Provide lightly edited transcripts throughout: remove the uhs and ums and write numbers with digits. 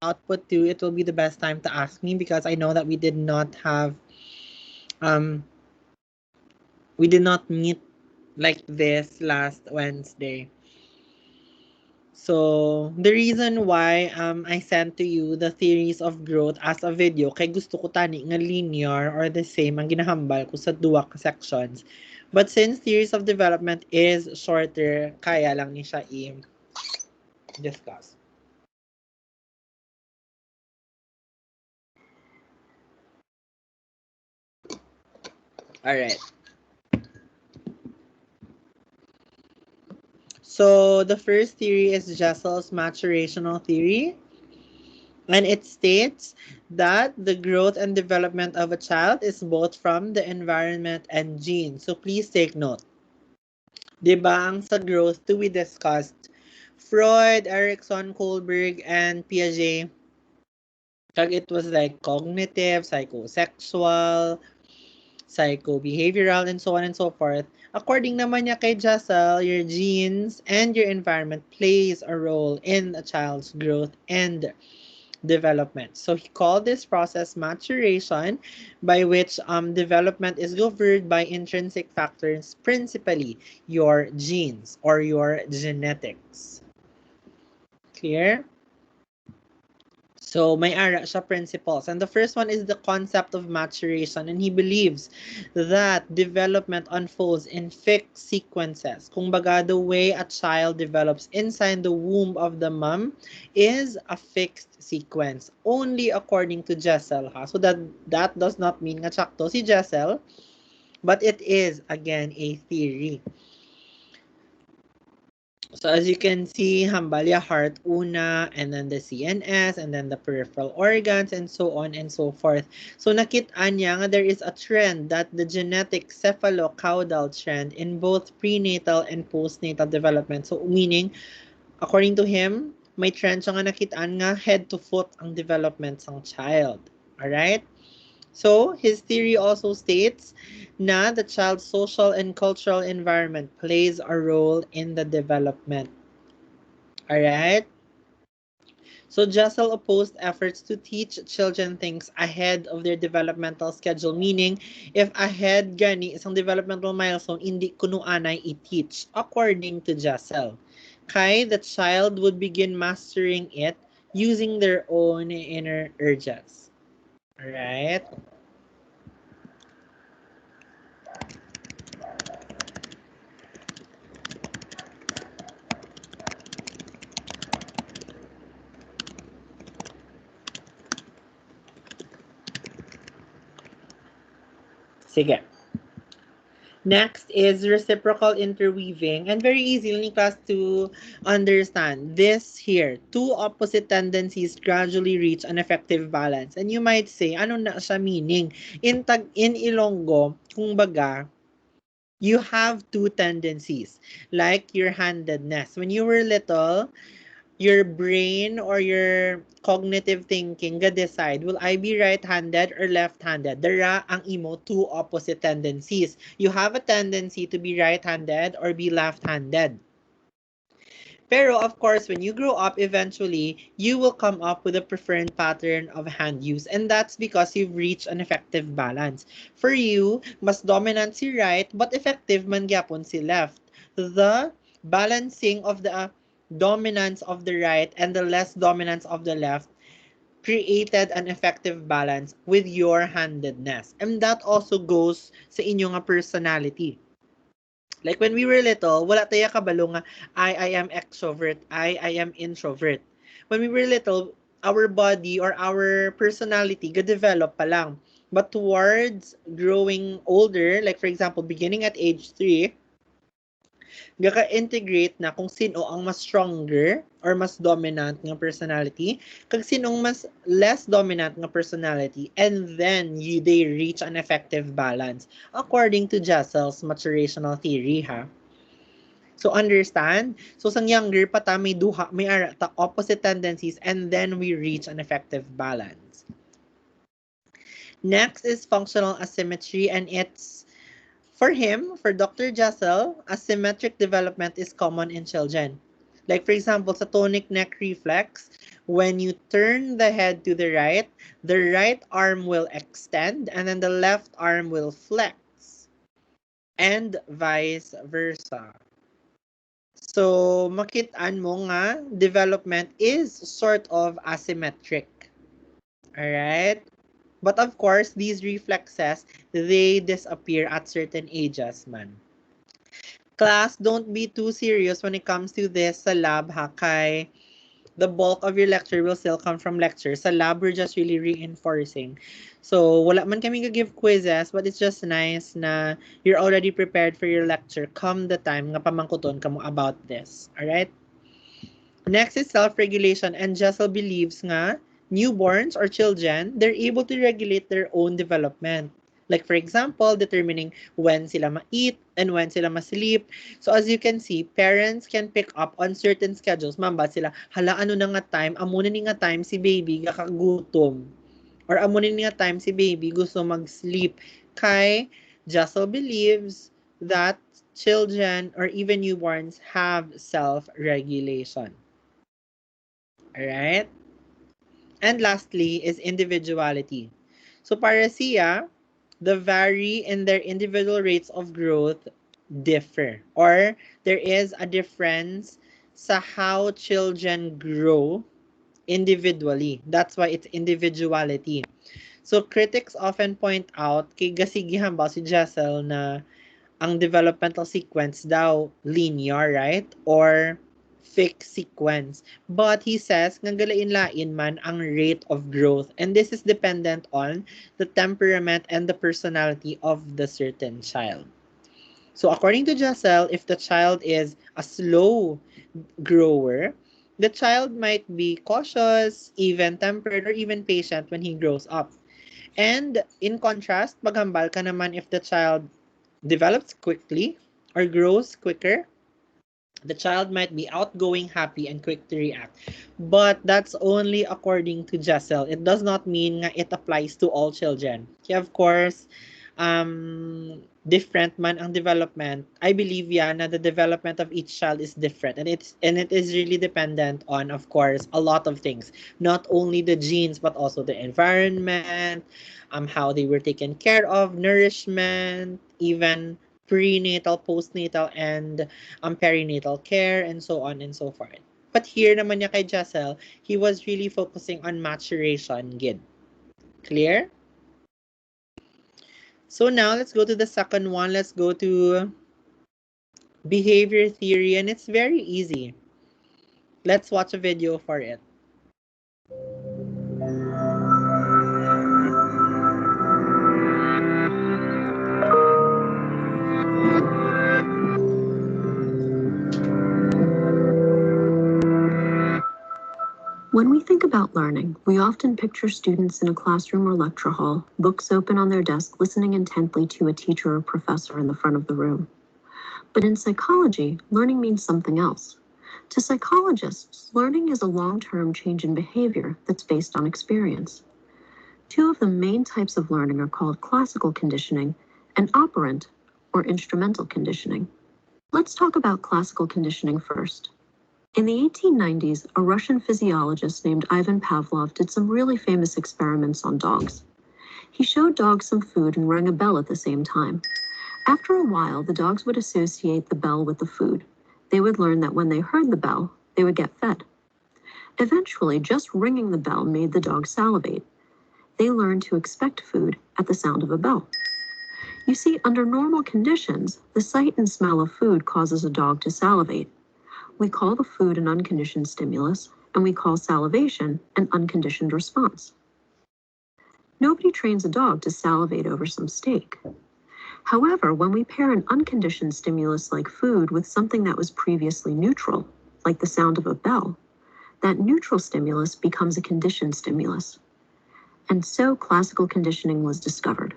output too, it will be the best time to ask me because I know that um we did not meet like this last Wednesday. So, the reason why I sent to you the theories of growth as a video, kay gusto ko tani nga linear or the same ang ginahambal ko sa duwa ka sections. But since theories of development is shorter, kaya lang ni siya i-discuss. Alright. So, the first theory is Jessel's maturational theory. And it states that the growth and development of a child is both from the environment and genes. So please take note. Diba ang sa growth to we discussed Freud, Erikson, Kohlberg, and Piaget. Kag it was like cognitive, psychosexual, psychobehavioral, and so on and so forth. According naman niya kay Jessel, your genes and your environment plays a role in a child's growth and development. So he called this process maturation, by which development is governed by intrinsic factors, principally your genes or your genetics. Clear? So, may ara siya principles. And the first one is the concept of maturation. And he believes that development unfolds in fixed sequences. Kung baga, the way a child develops inside the womb of the mom is a fixed sequence. Only according to Jessel. Ha? So, that does not mean nga sakto si Jessel. But it is, again, a theory. So as you can see, Hambalya heart una, and then the CNS, and then the peripheral organs, and so on and so forth. So nakita niya nga there is a trend that the genetic cephalocaudal trend in both prenatal and postnatal development. So meaning, according to him, may trend siya nga nakitaan nga head to foot ang development ng child. Alright? So, his theory also states na the child's social and cultural environment plays a role in the development. Alright? So, Jessel opposed efforts to teach children things ahead of their developmental schedule. Meaning, if ahead gani isang developmental milestone, hindi kuno anay i-teach, according to Jessel. Kay the child would begin mastering it using their own inner urges. Alright? Sige. Next is reciprocal interweaving, and very easy in class to understand. This here, two opposite tendencies gradually reach an effective balance. And you might say, ano na siya meaning? In Ilonggo, kung baga, you have two tendencies, like your handedness. When you were little, your brain or your cognitive thinking ga decide, will I be right-handed or left-handed? Dara ang imo two opposite tendencies. You have a tendency to be right-handed or be left-handed. Pero of course, when you grow up, eventually, you will come up with a preferred pattern of hand use. And that's because you've reached an effective balance. For you, mas dominant si right, but effective man gyapon si left. The balancing of the dominance of the right and the less dominance of the left created an effective balance with your handedness. And that also goes sa inyo nga personality. Like when we were little, wala tayo kabalo nga, I am extrovert, I am introvert. When we were little, our body or our personality ga-develop pa lang. But towards growing older, like for example, beginning at age 3, gaka-integrate na kung sino ang mas stronger or mas dominant ng personality, kag sinong mas less dominant ng personality, and then they reach an effective balance according to Jessel's maturational theory, ha. So understand? So sang younger pa ta may duha, may ara ta opposite tendencies, and then we reach an effective balance. Next is functional asymmetry, and it's for him, for Dr. Jessel, asymmetric development is common in children. Like for example, sa tonic neck reflex, when you turn the head to the right arm will extend and then the left arm will flex. And vice versa. So, makitaan mo nga, development is sort of asymmetric. Alright? But of course, these reflexes, they disappear at certain ages man. Class, don't be too serious when it comes to this sa lab ha, kay the bulk of your lecture will still come from lectures. Sa lab, we're just really reinforcing. So, wala man kami give quizzes, but it's just nice na you're already prepared for your lecture come the time nga pamangkuton kamo about this. Alright? Next is self-regulation, and Jessel believes nga newborns or children, they're able to regulate their own development. Like for example, determining when sila ma-eat and when sila ma-sleep. So as you can see, parents can pick up on certain schedules. Mamba sila, hala ano na nga time, amo na ni nga time si baby kakagutom. Or amo na ni nga time si baby gusto mag-sleep. Kay Jessel believes that children or even newborns have self-regulation. Alright? And lastly is individuality. So para siya, the vary in their individual rates of growth differ. Or there is a difference sa how children grow individually. That's why it's individuality. So critics often point out kay gasigihan ba si Jessel na ang developmental sequence daw linear, right? Or fixed sequence. But he says, nga galain-lain man ang rate of growth. And this is dependent on the temperament and the personality of the certain child. So according to Giselle, if the child is a slow grower, the child might be cautious, even-tempered, or even patient when he grows up. And in contrast, maghambal ka naman if the child develops quickly or grows quicker. The child might be outgoing, happy, and quick to react. But that's only according to Jessel. It does not mean nga it applies to all children. Okay, of course, different man ang development. I believe na the development of each child is different, and it is really dependent on, of course, a lot of things. Not only the genes, but also the environment, how they were taken care of, nourishment, even prenatal, postnatal, and perinatal care, and so on and so forth. But here naman niya kay Jessel, he was really focusing on maturation gid. Clear? So now let's go to the second one. Let's go to behavior theory, and it's very easy. Let's watch a video for it. When we think about learning, we often picture students in a classroom or lecture hall, books open on their desk, listening intently to a teacher or professor in the front of the room. But in psychology, learning means something else. To psychologists, learning is a long-term change in behavior that's based on experience. Two of the main types of learning are called classical conditioning and operant or instrumental conditioning. Let's talk about classical conditioning first. In the 1890s, a Russian physiologist named Ivan Pavlov did some really famous experiments on dogs. He showed dogs some food and rang a bell at the same time. After a while, the dogs would associate the bell with the food. They would learn that when they heard the bell, they would get fed. Eventually, just ringing the bell made the dog salivate. They learned to expect food at the sound of a bell. You see, under normal conditions, the sight and smell of food causes a dog to salivate. We call the food an unconditioned stimulus, and we call salivation an unconditioned response. Nobody trains a dog to salivate over some steak. However, when we pair an unconditioned stimulus like food with something that was previously neutral, like the sound of a bell, that neutral stimulus becomes a conditioned stimulus. And so classical conditioning was discovered.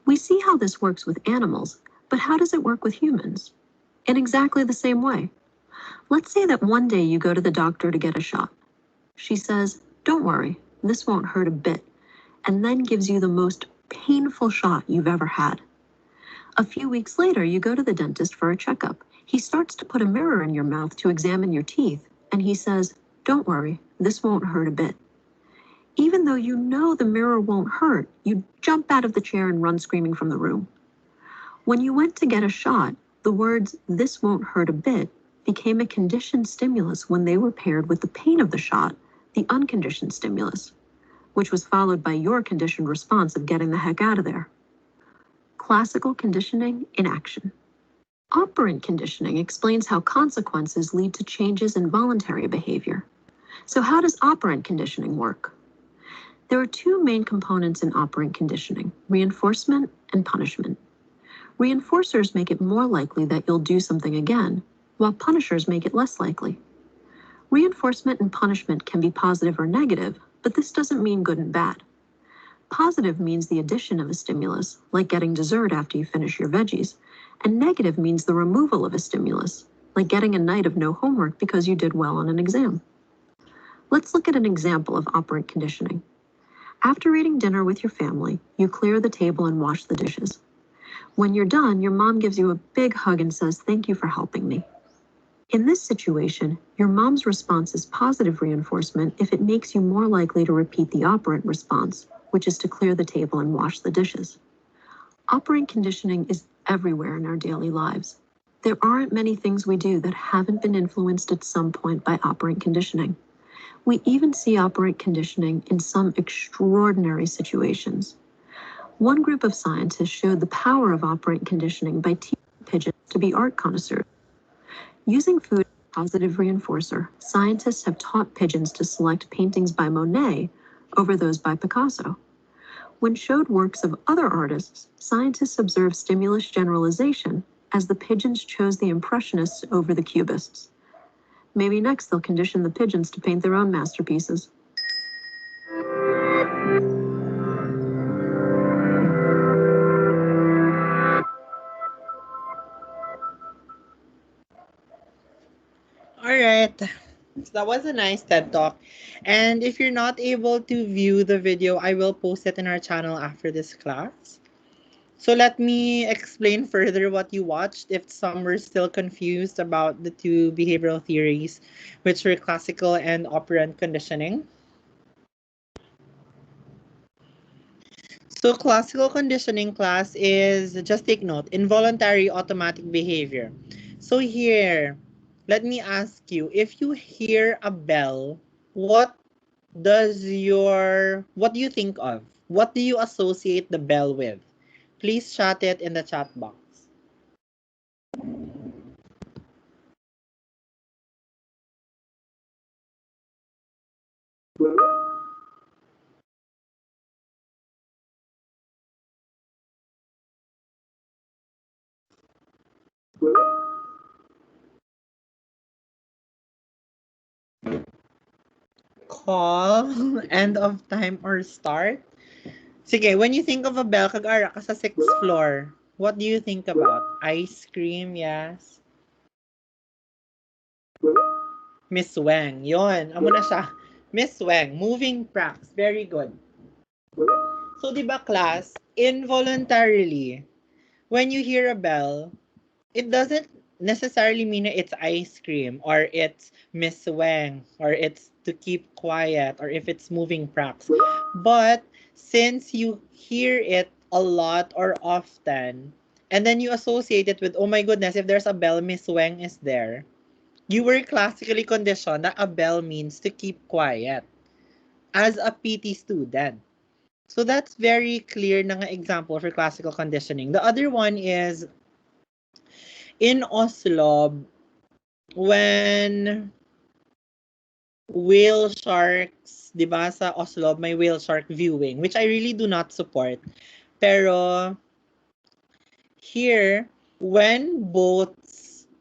We see how this works with animals, but how does it work with humans? In exactly the same way. Let's say that one day you go to the doctor to get a shot. She says, "Don't worry, this won't hurt a bit," and then gives you the most painful shot you've ever had. A few weeks later, you go to the dentist for a checkup. He starts to put a mirror in your mouth to examine your teeth, and he says, "Don't worry, this won't hurt a bit." Even though you know the mirror won't hurt, you jump out of the chair and run screaming from the room. When you went to get a shot, the words, "this won't hurt a bit," became a conditioned stimulus when they were paired with the pain of the shot, the unconditioned stimulus, which was followed by your conditioned response of getting the heck out of there. Classical conditioning in action. Operant conditioning explains how consequences lead to changes in voluntary behavior. So how does operant conditioning work? There are two main components in operant conditioning: reinforcement and punishment. Reinforcers make it more likely that you'll do something again, while punishers make it less likely. Reinforcement and punishment can be positive or negative, but this doesn't mean good and bad. Positive means the addition of a stimulus, like getting dessert after you finish your veggies, and negative means the removal of a stimulus, like getting a night of no homework because you did well on an exam. Let's look at an example of operant conditioning. After eating dinner with your family, you clear the table and wash the dishes. When you're done, your mom gives you a big hug and says, "Thank you for helping me." In this situation, your mom's response is positive reinforcement if it makes you more likely to repeat the operant response, which is to clear the table and wash the dishes. Operant conditioning is everywhere in our daily lives. There aren't many things we do that haven't been influenced at some point by operant conditioning. We even see operant conditioning in some extraordinary situations. One group of scientists showed the power of operant conditioning by teaching pigeons to be art connoisseurs. Using food as a positive reinforcer, scientists have taught pigeons to select paintings by Monet over those by Picasso. When showed works of other artists, scientists observed stimulus generalization as the pigeons chose the Impressionists over the Cubists. Maybe next they'll condition the pigeons to paint their own masterpieces. All right. So that was a nice TED Talk. And if you're not able to view the video, I will post it in our channel after this class. So let me explain further what you watched if some were still confused about the two behavioral theories, which were classical and operant conditioning. So classical conditioning class is, just take note, involuntary automatic behavior. So here, let me ask you, if you hear a bell, what do you think of? What do you associate the bell with? Please chat it in the chat box. Call, end of time, or start? Sige, when you think of a bell, kag-ara ka sa 6th floor, what do you think about? Ice cream, yes. Miss Wang, yon. Amo na siya. Miss Wang, moving pracs. Very good. So, di ba class, involuntarily, when you hear a bell, it doesn't necessarily mean that it's ice cream or it's Miss Wang or it's to keep quiet or if it's moving pracs. But since you hear it a lot or often, and then you associate it with, oh my goodness, if there's a bell, Miss Wang is there. You were classically conditioned that a bell means to keep quiet as a PT student. So that's very clear na nga example for classical conditioning. The other one is in Oslo, when whale sharks, di ba sa Oslo, may whale shark viewing, which I really do not support. Pero here, when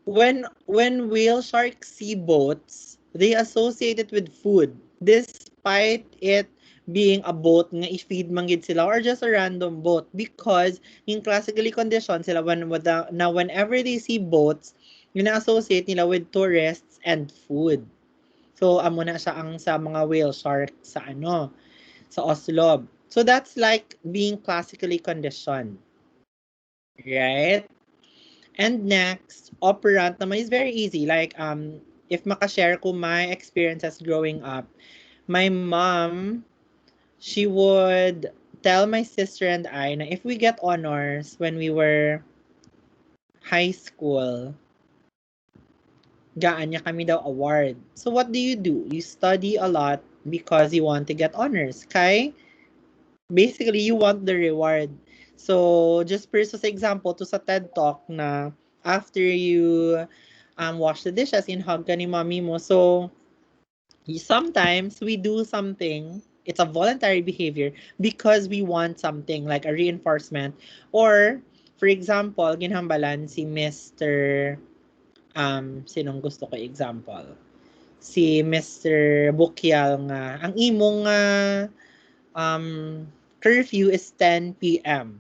whale sharks see boats, they associate it with food, despite it being a boat nga i-feed man gid sila or just a random boat, because in classically conditioned sila now whenever they see boats, yun na-associate nila with tourists and food. So amo na siya ang sa mga whale shark sa Oslo. So that's like being classically conditioned. Right? And next, operant naman is very easy. Like, if makashare ko my experiences growing up, my mom, she would tell my sister and I na if we get honors when we were high school, gaan niya kami daw award. So what do? You study a lot because you want to get honors. Kay, basically, you want the reward. So, just per sa example, to sa TED Talk na after you wash the dishes, in-hug ka ni mommy mo. So, sometimes we do something, it's a voluntary behavior because we want something like a reinforcement. Or, for example, ginhambalan si Mr. Sinong gusto ko example? Si Mr. Bukyal nga. Ang imong um, curfew is 10 p.m.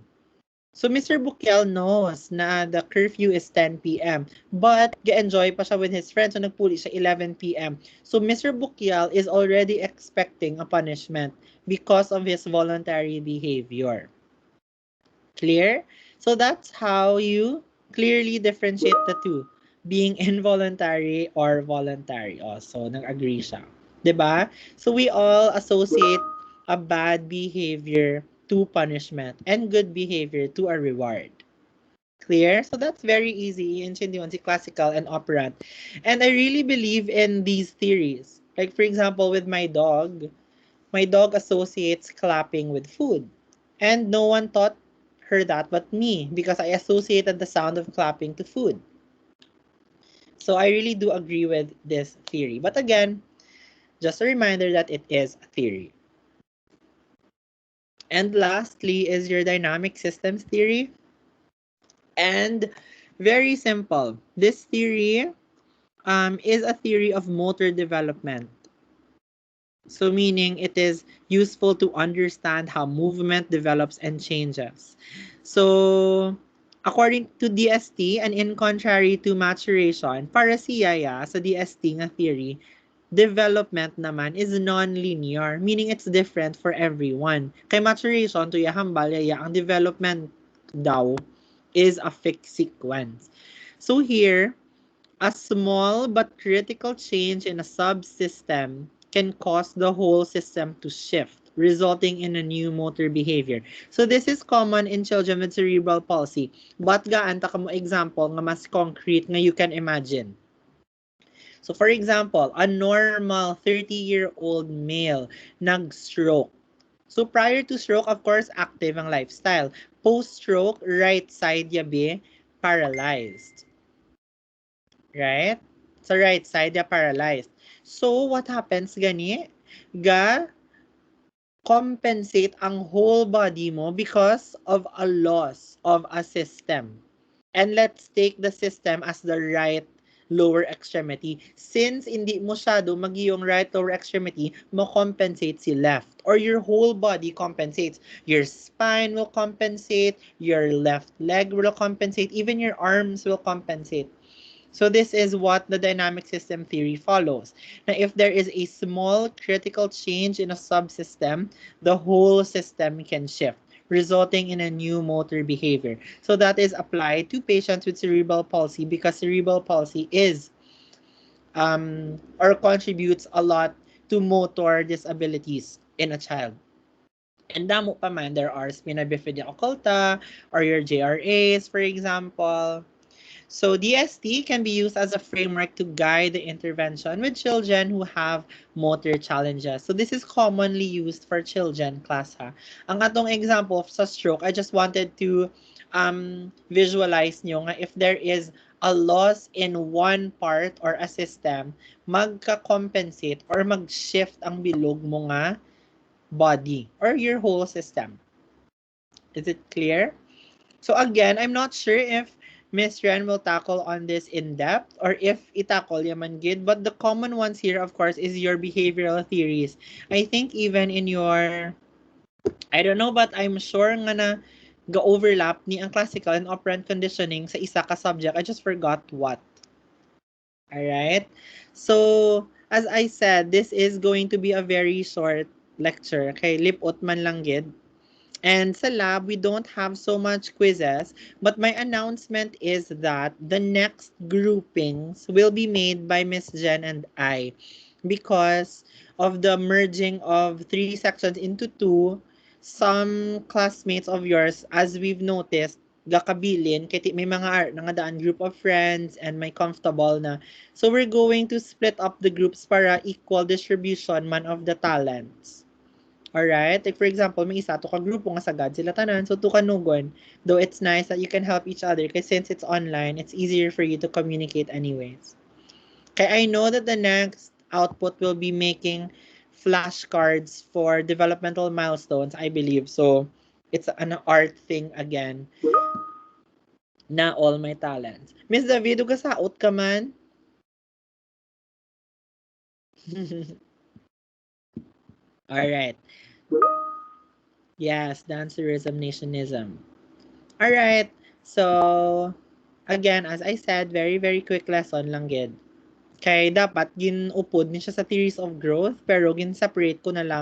So Mr. Bukyal knows na the curfew is 10 p.m. But ge-enjoy pa siya with his friends. So nagpuli siya 11 p.m. So Mr. Bukyal is already expecting a punishment because of his voluntary behavior. Clear? So that's how you clearly differentiate the two. Being involuntary or voluntary. Also, nag-agree siya. 'Di ba? So we all associate a bad behavior to punishment and good behavior to a reward. Clear? So that's very easy. Iintindihan si classical and operant. And I really believe in these theories. Like for example, with my dog associates clapping with food. And no one taught her that but me because I associated the sound of clapping to food. So I really do agree with this theory. But again, just a reminder that it is a theory. And lastly is your dynamic systems theory. And very simple. This theory is a theory of motor development. So meaning it is useful to understand how movement develops and changes. So according to DST and in contrary to maturation, para siya sa DST nga theory, development naman is non-linear, meaning it's different for everyone. Kay maturation, to yahambal ang development daw is a fixed sequence. So here, a small but critical change in a subsystem can cause the whole system to shift, resulting in a new motor behavior. So this is common in children with cerebral palsy. But gaan ta kamo example nga mas concrete nga you can imagine. So for example, a normal 30-year-old male nag-stroke. So prior to stroke, of course, active ang lifestyle. Post-stroke, right side yabi, paralyzed. Right? Sa right side, ya paralyzed. So, what happens gani? Ga compensate ang whole body mo because of a loss of a system. And let's take the system as the right lower extremity. Since hindi mo masyado magiyong right lower extremity, mo compensate si left. Or your whole body compensates. Your spine will compensate, your left leg will compensate, even your arms will compensate. So this is what the dynamic system theory follows. Now, if there is a small critical change in a subsystem, the whole system can shift, resulting in a new motor behavior. So that is applied to patients with cerebral palsy because cerebral palsy is or contributes a lot to motor disabilities in a child. And damo pa man, there are spina bifida occulta or your JRAs, for example. So DST can be used as a framework to guide the intervention with children who have motor challenges. So this is commonly used for children class ha. Ang atong example sa stroke, I just wanted to visualize nyo nga if there is a loss in one part or a system, magka-compensate or mag-shift ang bilog mo nga body or your whole system. Is it clear? So again, I'm not sure if Miss Ren will tackle on this in depth or if itackle yaman gid, but the common ones here, of course, is your behavioral theories. I think even in your, I don't know, but I'm sure nga na ga-overlap ni ang classical and operant conditioning sa isa ka subject. I just forgot what. Alright? So, as I said, this is going to be a very short lecture. Okay, lipot man lang gid. And sa lab, we don't have so much quizzes, but my announcement is that the next groupings will be made by Miss Jen and I because of the merging of three sections into two. Some classmates of yours, as we've noticed, gakabilin, kaya may mga nangadaan group of friends and may comfortable na. So we're going to split up the groups para equal distribution man of the talents. Alright? Like for example, may isa to ka grupo nga sagad sila tanan, so to kanugon. Though it's nice that you can help each other because since it's online, it's easier for you to communicate anyways. Kaya I know that the next output will be making flashcards for developmental milestones, I believe. So it's an art thing again na all my talents. Miss David, ka saot ka man? Alright. Yes, dancerism, nationism. Alright. So, again, as I said, very, very quick lesson lang gid. Kay dapat ginupod ni siya sa theories of growth, pero gin-separate ko na lang